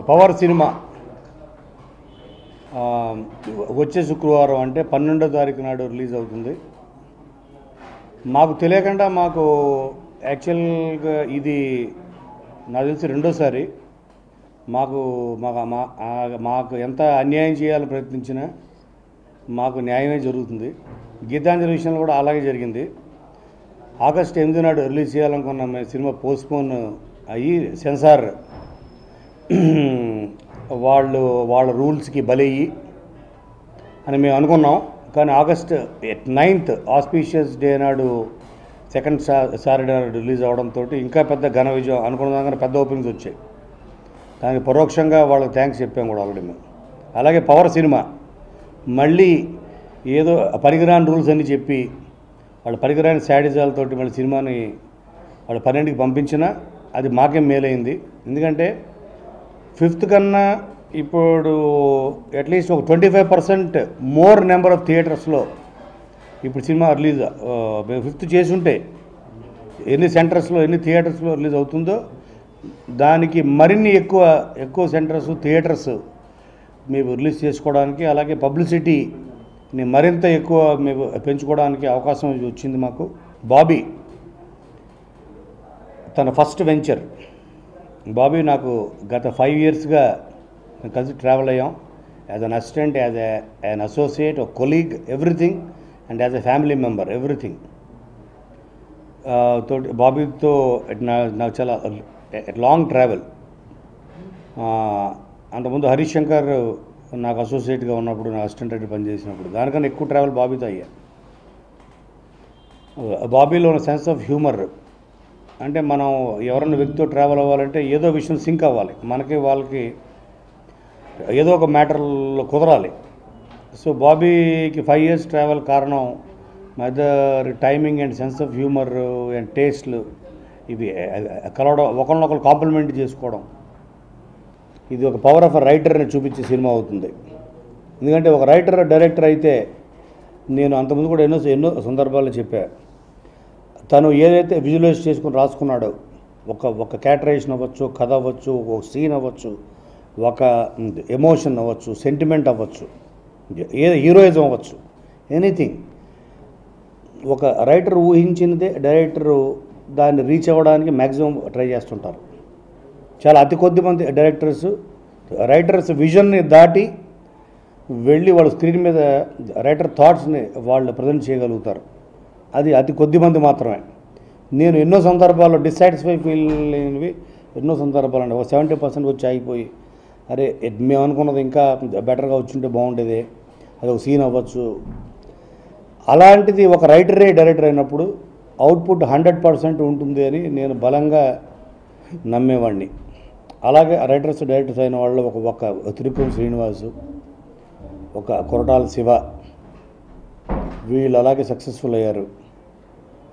Power cinema వచ్చే శుక్రవారం అంటే 12వ తారీఖు నాడు రిలీజ్ అవుతుంది. మాకు తెలియకుండా మాకు యాక్చువల్గా ఇది నాకు తెలిసి రెండోసారి మాకు ఎంత అన్యాయం చేయాలని ప్రయత్నించినా మాకు న్యాయమే జరుగుతుంది. గీతాంజలి విషయంలో కూడా అలాగే జరిగింది. ఆగస్టు 8 నాడు రిలీజ్ చేయాలనుకున్న సినిమా పోస్ట్పోన్ అయ్యి సెన్సార్ వాళ్ళ రూల్స్కి బలయ్యి అని మేము అనుకున్నాం. కానీ ఆగస్ట్ 9th ఆస్పీషియస్ డే నాడు సెకండ్ సాటర్డే నాడు రిలీజ్ అవడంతో ఇంకా పెద్ద ఘన విజయం అనుకున్న దాకా పెద్ద ఓపెనింగ్స్ వచ్చాయి. దానికి పరోక్షంగా వాళ్ళకి థ్యాంక్స్ చెప్పాం కూడా ఆల్రెడీ మేము. అలాగే పవర్ సినిమా మళ్ళీ ఏదో పనికిరాని రూల్స్ అన్నీ చెప్పి వాళ్ళ పనికిరాని శాడిజాలతోటి మళ్ళీ సినిమాని వాళ్ళ 12కి పంపించినా అది మాకేం మేలైంది. ఎందుకంటే 5th కన్నా ఇప్పుడు అట్లీస్ట్ ఒక 25% మోర్ నెంబర్ ఆఫ్ థియేటర్స్లో ఇప్పుడు సినిమా రిలీజ్ 5th చేసి ఉంటే ఎన్ని సెంటర్స్లో ఎన్ని థియేటర్స్లో రిలీజ్ అవుతుందో దానికి మరిన్ని ఎక్కువ సెంటర్స్ థియేటర్స్ మేము రిలీజ్ చేసుకోవడానికి, అలాగే పబ్లిసిటీని మరింత ఎక్కువ మేము పెంచుకోవడానికి అవకాశం వచ్చింది మాకు. బాబీ తన ఫస్ట్ వెంచర్. బాబీ నాకు గత 5 yearsగా మేము కలిసి ట్రావెల్ అయ్యాం. As an assistant, as an associate, ఒక colleague, everything, and as a family member, everything. తోటి బాబీతో నాకు చాలా లాంగ్ ట్రావెల్. అంతకుముందు హరీష్ శంకర్ నాకు అసోసియేట్గా ఉన్నప్పుడు, నా అసిస్టెంట్ అయితే పనిచేసినప్పుడు దానికన్నా ఎక్కువ ట్రావెల్ బాబీతో అయ్యా. బాబీలో ఉన్న సెన్స్ ఆఫ్ హ్యూమర్ అంటే మనం ఎవరన్నా వ్యక్తితో ట్రావెల్ అవ్వాలంటే ఏదో విషయం సింక్ అవ్వాలి, మనకి వాళ్ళకి ఏదో ఒక మ్యాటర్లో కుదరాలి. సో బాబీకి 5 years ట్రావెల్ కారణం mother timing and sense of humour and టేస్ట్లు ఇవి కలవడం, ఒకరినొకరు కాంప్లిమెంట్ చేసుకోవడం. ఇది ఒక పవర్ ఆఫ్ అ రైటర్ని చూపించే సినిమా అవుతుంది. ఎందుకంటే ఒక రైటర్ డైరెక్టర్ అయితే నేను అంతకుముందు కూడా ఎన్నో సందర్భాల్లో చెప్పా, తను ఏదైతే విజువలైజ్ చేసుకుని రాసుకున్నాడో ఒక క్యారెక్టరైజేషన్ అవ్వచ్చు, కథ అవ్వచ్చు, ఒక సీన్ అవ్వచ్చు, ఒక ఎమోషన్ అవ్వచ్చు, సెంటిమెంట్ అవ్వచ్చు, హీరోయిజం అవ్వచ్చు, ఎనీథింగ్. ఒక రైటర్ ఊహించినదే డైరెక్టరు దాన్ని రీచ్ అవ్వడానికి మ్యాక్సిమం ట్రై చేస్తుంటారు. చాలా అతి కొద్ది మంది రైటర్స్ విజన్ని దాటి వెళ్ళి వాళ్ళ స్క్రీన్ మీద రైటర్ థాట్స్ని వాళ్ళు ప్రజెంట్ చేయగలుగుతారు. అది అతి కొద్ది మంది మాత్రమే. నేను ఎన్నో సందర్భాల్లో డిస్సాటిస్ఫై ఫీల్ అయినవి ఎన్నో సందర్భాలు అండి. ఒక 70% వచ్చి ఆగిపోయి, అరే మేము అనుకున్నది ఇంకా బెటర్గా వచ్చుంటే బాగుండేది, అది ఒక సీన్ అవ్వచ్చు. అలాంటిది ఒక రైటరే డైరెక్టర్ అయినప్పుడు అవుట్పుట్ 100% ఉంటుంది అని నేను బలంగా నమ్మేవాడిని. అలాగే డైరెక్టర్స్ అయిన వాళ్ళు ఒక తిరుపతి శ్రీనివాసు, ఒక కొరటాల శివ, వీళ్ళు అలాగే సక్సెస్ఫుల్ అయ్యారు.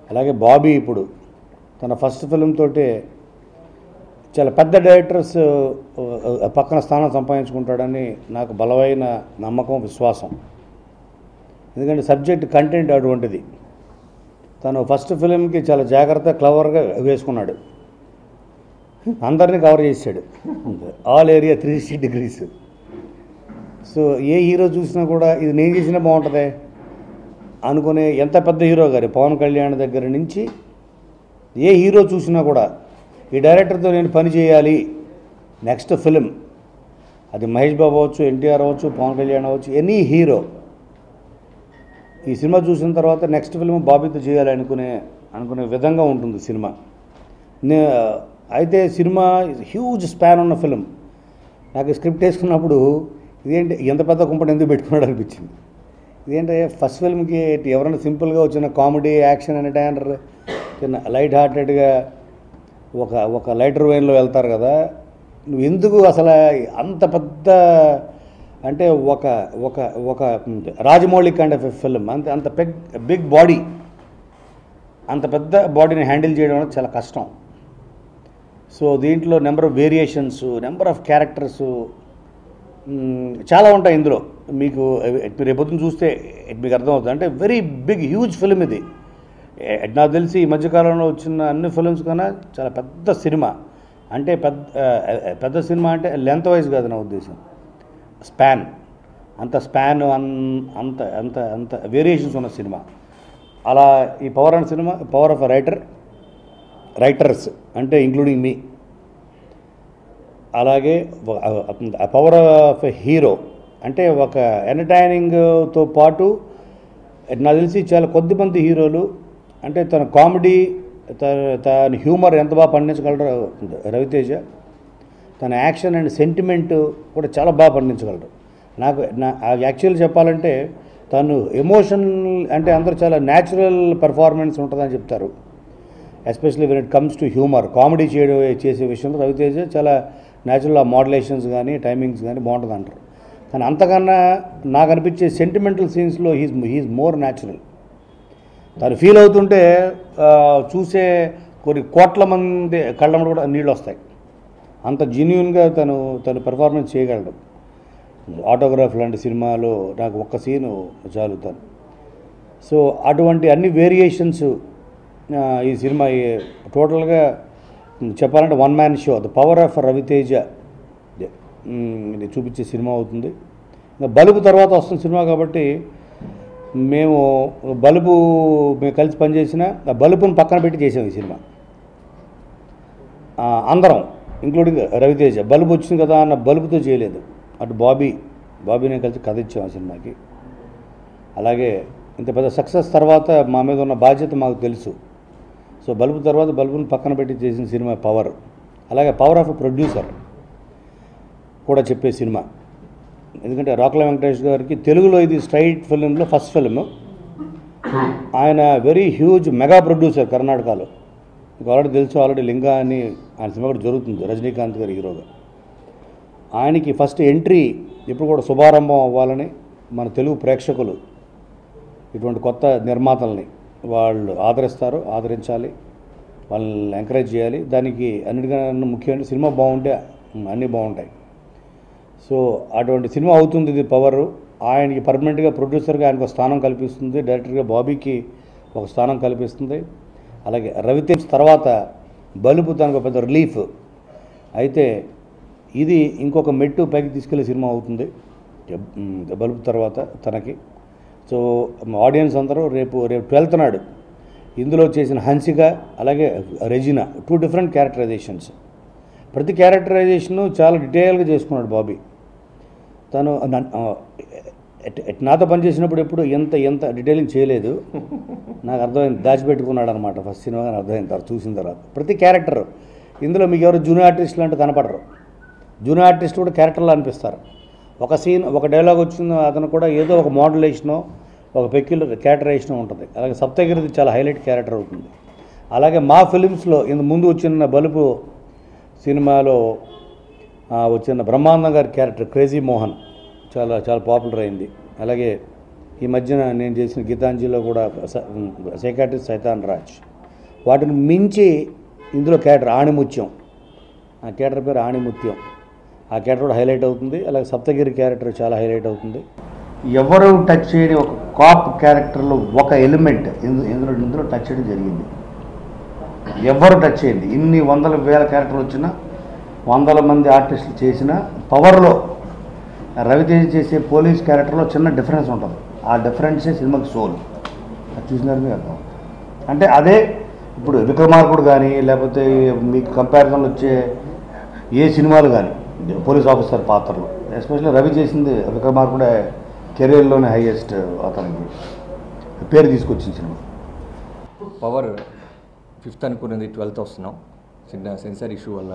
అలాగే బాబీ ఇప్పుడు తన ఫస్ట్ ఫిల్మ్ తోటే చాలా పెద్ద డైరెక్టర్స్ పక్కన స్థానం సంపాదించుకుంటాడని నాకు బలమైన నమ్మకం, విశ్వాసం. ఎందుకంటే సబ్జెక్ట్ కంటెంట్ అటువంటిది. తను ఫస్ట్ ఫిలింకి చాలా జాగ్రత్త, క్లవర్గా వేసుకున్నాడు. అందరినీ కవర్ చేశాడు, ఆల్ ఏరియా 360 degrees. సో ఏ హీరో చూసినా కూడా ఇది నేను చేసినా బాగుంటుంది అనుకునే ఎంత పెద్ద హీరో గారు, పవన్ కళ్యాణ్ దగ్గర నుంచి ఏ హీరో చూసినా కూడా ఈ డైరెక్టర్తో నేను పని చేయాలి నెక్స్ట్ ఫిలిం, అది మహేష్ బాబు అవ్వచ్చు, ఎన్టీఆర్ అవ్వచ్చు, పవన్ కళ్యాణ్ అవ్వచ్చు, ఎనీ హీరో ఈ సినిమా చూసిన తర్వాత నెక్స్ట్ ఫిల్మ్ బాబీతో చేయాలి అనుకునే విధంగా ఉంటుంది సినిమా. అయితే సినిమా హ్యూజ్ స్పాన్ ఉన్న ఫిలిం. నాకు స్క్రిప్ట్ వేసుకున్నప్పుడు ఇదేంటి ఎంత పెద్ద కుంపటి ఎందుకు పెట్టుకున్నాడు అనిపించింది. ఇదేంటే ఫస్ట్ ఫిల్మ్కి ఎవరైనా సింపుల్గా వచ్చిన కామెడీ, యాక్షన్ ఎంటర్టైనర్, చిన్న లైట్ హార్టెడ్గా ఒక లైటర్ వెయిన్లో వెళ్తారు కదా, నువ్వు ఎందుకు అసలు అంత పెద్ద అంటే ఒక రాజమౌళి కైండ్ ఆఫ్ ఫిల్మ్, అంత బిగ్ బాడీ, అంత పెద్ద బాడీని హ్యాండిల్ చేయడం అనేది చాలా కష్టం. సో దీంట్లో number of variations, number of characters చాలా ఉంటాయి ఇందులో. మీకు రేపొద్దున చూస్తే మీకు అర్థమవుతుంది. అంటే వెరీ బిగ్ హ్యూజ్ ఫిల్మ్ ఇది. నాకు తెలిసి ఈ మధ్యకాలంలో వచ్చిన అన్ని ఫిల్మ్స్ కన్నా చాలా పెద్ద సినిమా. అంటే పెద్ద సినిమా అంటే లెంత్ వైజ్ కాదు నా ఉద్దేశం, స్పాన్, అంత స్పాన్, అంత అంత అంత వేరియేషన్స్ ఉన్న సినిమా. అలా ఈ పవర్ అనే సినిమా పవర్ ఆఫ్ రైటర్స్ అంటే ఇంక్లూడింగ్ మీ, అలాగే పవర్ ఆఫ్ హీరో అంటే ఒక ఎంటర్టైనింగ్తో పాటు నాకు తెలిసి చాలా కొద్దిమంది హీరోలు అంటే తన కామెడీ, తన హ్యూమర్ ఎంత బాగా పండించగలరు రవితేజ, తన యాక్షన్ అండ్ సెంటిమెంట్ కూడా చాలా బాగా పండించగలరు. యాక్చువల్ చెప్పాలంటే తను ఎమోషన్ అంటే అందరూ చాలా న్యాచురల్ పెర్ఫార్మెన్స్ ఉంటుందని చెప్తారు. Especially when it comes to humour, comedy చేసే విషయంలో రవితేజ చాలా న్యాచురల్ మోడ్యులేషన్స్ కానీ టైమింగ్స్ కానీ బాగుంటుంది అంటారు. కానీ అంతకన్నా నాకు అనిపించే సెంటిమెంటల్ సీన్స్లో హీఈస్ మోర్ న్యాచురల్. తను ఫీల్ అవుతుంటే చూసే కొన్ని కోట్ల మంది కళ్ళ కూడా నీళ్ళు వస్తాయి. అంత జెన్యూన్గా తను పెర్ఫార్మెన్స్ చేయగలడు. ఆటోగ్రాఫ్ లాంటి సినిమాలో నాకు ఒక్క సీను చాలుతాను. సో అటువంటి అన్ని వేరియేషన్స్ ఈ సినిమా టోటల్గా చెప్పాలంటే one man show, the power of Raviteja చూపించే సినిమా అవుతుంది. ఇంకా బలుపు తర్వాత వస్తున్న సినిమా కాబట్టి మేము కలిసి పనిచేసిన ఆ బలుపుని పక్కన పెట్టి చేసాం ఈ సినిమా అందరం, ఇంక్లూడింగ్ రవితేజ. బలుపు వచ్చింది కదా అన్న బలుపుతో చేయలేదు. అటు బాబీనే కలిసి కథ ఇచ్చాం ఆ సినిమాకి. అలాగే ఇంత పెద్ద సక్సెస్ తర్వాత మా మీద ఉన్న బాధ్యత మాకు తెలుసు. సో బలుపు తర్వాత బలుపుని పక్కన పెట్టి చేసిన సినిమా పవర్. అలాగే పవర్ ఆఫ్ ప్రొడ్యూసర్ కూడా చెప్పే సినిమా. ఎందుకంటే రాక్ల వెంకటేష్ గారికి తెలుగులో ఇది స్ట్రైట్ ఫిలింలో ఫస్ట్ ఫిలిం. ఆయన వెరీ హ్యూజ్ మెగా ప్రొడ్యూసర్ కర్ణాటకలో. మీకు ఆల్రెడీ తెలుసు, ఆల్రెడీ లింగా అని ఆయన సినిమా కూడా జరుగుతుంది, రజనీకాంత్ గారి హీరోగా. ఆయనకి ఫస్ట్ ఎంట్రీ ఇప్పుడు కూడా శుభారంభం అవ్వాలని మన తెలుగు ప్రేక్షకులు ఇటువంటి కొత్త నిర్మాతల్ని వాళ్ళు ఆదరించాలి, వాళ్ళని ఎంకరేజ్ చేయాలి. దానికి అన్నిటికన్నా ముఖ్యమైన సినిమా బాగుంటే అన్నీ బాగుంటాయి. సో అటువంటి సినిమా అవుతుంది ఇది పవర్. ఆయనకి పర్మనెంట్గా ప్రొడ్యూసర్గా ఆయనకు ఒక స్థానం కల్పిస్తుంది, డైరెక్టర్గా బాబీకి ఒక స్థానం కల్పిస్తుంది. అలాగే రవితేజ్ తర్వాత బలుపు తనకు పెద్ద రిలీఫ్ అయితే ఇది ఇంకొక మెట్టు పైకి తీసుకెళ్లే సినిమా అవుతుంది బలుపు తర్వాత తనకి. సో ఆడియన్స్ అందరూ రేపు 12th నాడు ఇందులో చేసిన హన్సిక అలాగే రెజినా 2 డిఫరెంట్ క్యారెక్టరైజేషన్స్. ప్రతి క్యారెక్టరైజేషను చాలా డీటెయిల్గా చేసుకున్నాడు బాబీ. తను నాతో పనిచేసినప్పుడు ఎప్పుడు ఎంత డీటెయిలింగ్ చేయలేదు. నాకు అర్థమైంది, దాచిపెట్టుకున్నాడు అనమాట ఫస్ట్ సినిమా. కానీ అర్థమైంది తర్వాత చూసిన తర్వాత. ప్రతి క్యారెక్టర్ ఇందులో మీకు ఎవరు జూనియర్ ఆర్టిస్టులు అంటే కనపడరు. జూనియర్ ఆర్టిస్ట్ కూడా క్యారెక్టర్లో అనిపిస్తారు. ఒక సీన్ ఒక డైలాగ్ వచ్చిన అతను కూడా ఏదో ఒక మోడ్యులేషనో ఒక పెక్యులర్ క్యారెక్టరైజేషన్ ఉంటుంది. అలాగే సప్తగిరిది చాలా హైలైట్ క్యారెక్టర్ అవుతుంది. అలాగే మా ఫిలిమ్స్లో ఇంత ముందు వచ్చిన బలుపు సినిమాలో వచ్చిన బ్రహ్మానందం గారి క్యారెక్టర్ క్రేజీ మోహన్ చాలా చాలా పాపులర్ అయింది. అలాగే ఈ మధ్యన నేను చేసిన గీతాంజలిలో కూడా సైకాట్రిస్ట్ సైతాన్ రాజ్. వాటిని మించి ఇందులో క్యారెక్టర్ ఆణిముత్యం, ఆ క్యారెక్టర్ పేరు ఆణిముత్యం. ఆ క్యారెక్టర్ కూడా హైలైట్ అవుతుంది. అలాగే సప్తగిరి క్యారెక్టర్ చాలా హైలైట్ అవుతుంది. ఎవరు టచ్ చేయని ఒక కాప్ క్యారెక్టర్లో ఒక ఎలిమెంట్ ఇందులో టచ్ చేయడం జరిగింది. ఎవరు టచ్ చేయండి, ఇన్ని వందల వేల క్యారెక్టర్లు వచ్చినా 100 మంది ఆర్టిస్టులు చేసిన పవర్లో రవితేజ చేసే పోలీస్ క్యారెక్టర్లో చిన్న డిఫరెన్స్ ఉంటుంది. ఆ డిఫరెన్సే సినిమాకి సోల్. అది చూసినారు మీరు అర్థం. అంటే అదే ఇప్పుడు విక్రమార్కుడు కానీ లేకపోతే మీకు కంపారిజన్లో వచ్చే ఏ సినిమాలు కానీ పోలీస్ ఆఫీసర్ పాత్రలు, ఎస్పెషల్లీ రవి చేసింది విక్రమార్కుడే కెరీర్లోనే హైయెస్ట్ అతనికి పేరు తీసుకొచ్చిన సినిమా. పవర్ 5th అనుకున్నది 12th వస్తున్నాం. చిన్న సెన్సార్ ఇష్యూ వల్ల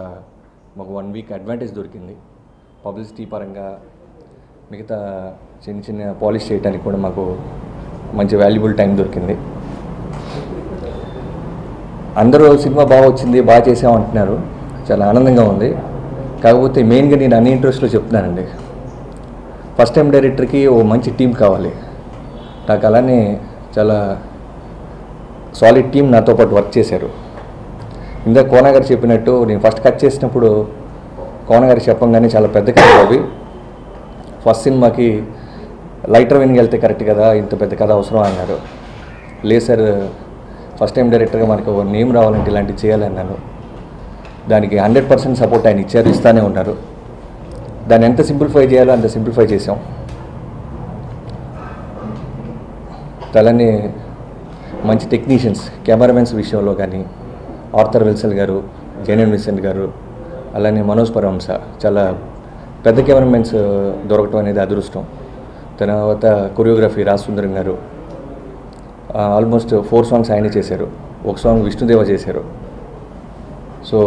మాకు 1 వీక్ అడ్వాంటేజ్ దొరికింది. పబ్లిసిటీ పరంగా మిగతా చిన్న పాలిష్ చేయడానికి కూడా మాకు మంచి వాల్యుబుల్ టైం దొరికింది. అందరూ సినిమా బాగా వచ్చింది, బాగా చేసామంటున్నారు, చాలా ఆనందంగా ఉంది. కాకపోతే మెయిన్గా నేను అన్ని ఇంట్రెస్ట్లో చెప్తున్నానండి, ఫస్ట్ టైం డైరెక్టర్కి ఓ మంచి టీం కావాలి. నాకు అలానే చాలా సాలిడ్ టీం నాతో పాటు వర్క్ చేశారు. ఇందాక కోన గారు చెప్పినట్టు నేను ఫస్ట్ కట్ చేసినప్పుడు కోన గారు చెప్పంగానే చాలా పెద్ద కథ అవి, ఫస్ట్ సినిమాకి లైటర్ వెనుక వెళ్తే కరెక్ట్ కదా, ఇంత పెద్ద కథ అవసరం అన్నారు. లేదు సార్, ఫస్ట్ టైం డైరెక్టర్గా మనకు ఒక నేమ్ రావాలంటే ఇలాంటివి చేయాలన్నాను. దానికి 100% సపోర్ట్ ఆయన ఇచ్చారు, ఇస్తానే ఉన్నారు. దాన్ని ఎంత సింప్లిఫై చేయాలో అంత సింప్లిఫై చేసాం. అలానే మంచి టెక్నీషియన్స్, కెమెరామెన్స్ విషయంలో కానీ ఆర్థర్ విల్సన్ గారు, జెనన్ విన్సెంట్ గారు, అలానే మనోజ్ పరవంశ, చాలా పెద్ద కెమెరామెన్స్ దొరకటం అనేది అదృష్టం. తర్వాత కొరియోగ్రఫీ రాజసుందరం గారు, ఆల్మోస్ట్ 4 సాంగ్స్ ఆయనే చేశారు, 1 సాంగ్ విష్ణుదేవ చేశారు. సో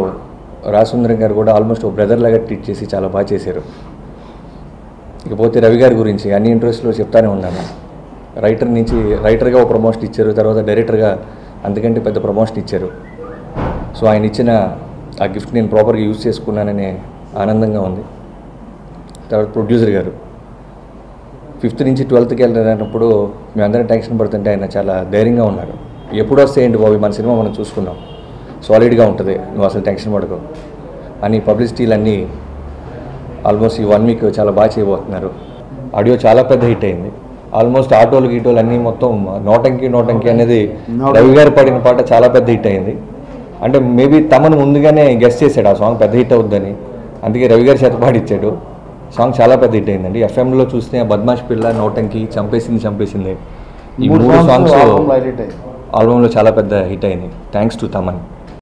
రాజసుందరం గారు కూడా ఆల్మోస్ట్ ఒక బ్రదర్ లాగా ట్రీట్ చేసి చాలా బాగా చేశారు. ఇకపోతే రవి గారి గురించి అన్ని ఇంటర్వ్యూస్లో చెప్తానే ఉన్నాను. రైటర్గా ఒక ప్రమోషన్ ఇచ్చారు, తర్వాత డైరెక్టర్గా అంతకంటే పెద్ద ప్రమోషన్ ఇచ్చారు. సో ఆయన ఇచ్చిన ఆ గిఫ్ట్ నేను ప్రాపర్గా యూజ్ చేసుకున్నాననే ఆనందంగా ఉంది. తర్వాత ప్రొడ్యూసర్ గారు 5th నుంచి 12th వెళ్ళినప్పుడు మేమందరం టెన్షన్ పడుతుంటే ఆయన చాలా ధైర్యంగా ఉన్నారు. ఎప్పుడు వస్తే ఏంటి బాబు, మన సినిమా మనం చూసుకున్నాం, సాలిడ్గా ఉంటుంది, నువ్వు అసలు టెన్షన్ పడకు అని పబ్లిసిటీలు అన్నీ ఆల్మోస్ట్ ఈ 1 వీక్ చాలా బాగా చేయబోతున్నారు. ఆడియో చాలా పెద్ద హిట్ అయింది. ఆల్మోస్ట్ ఆటోలు గీటోలు అన్నీ మొత్తం నోటంకి అనేది రవి గారు పడిన పాట చాలా పెద్ద హిట్ అయింది. అంటే మేబీ తమను ముందుగానే గెస్ట్ చేశాడు ఆ సాంగ్ పెద్ద హిట్ అవుద్దని, అందుకే రవి గారి చేత పాడిచ్చాడు. సాంగ్ చాలా పెద్ద హిట్ అయిందండి. ఎఫ్ఎంలో చూస్తే బద్మాష్ పిల్ల, నోటంకి, చంపేసింది ఈ 3 సాంగ్స్ ఆల్బంలో చాలా పెద్ద హిట్ అయింది. Thanks to Thaman.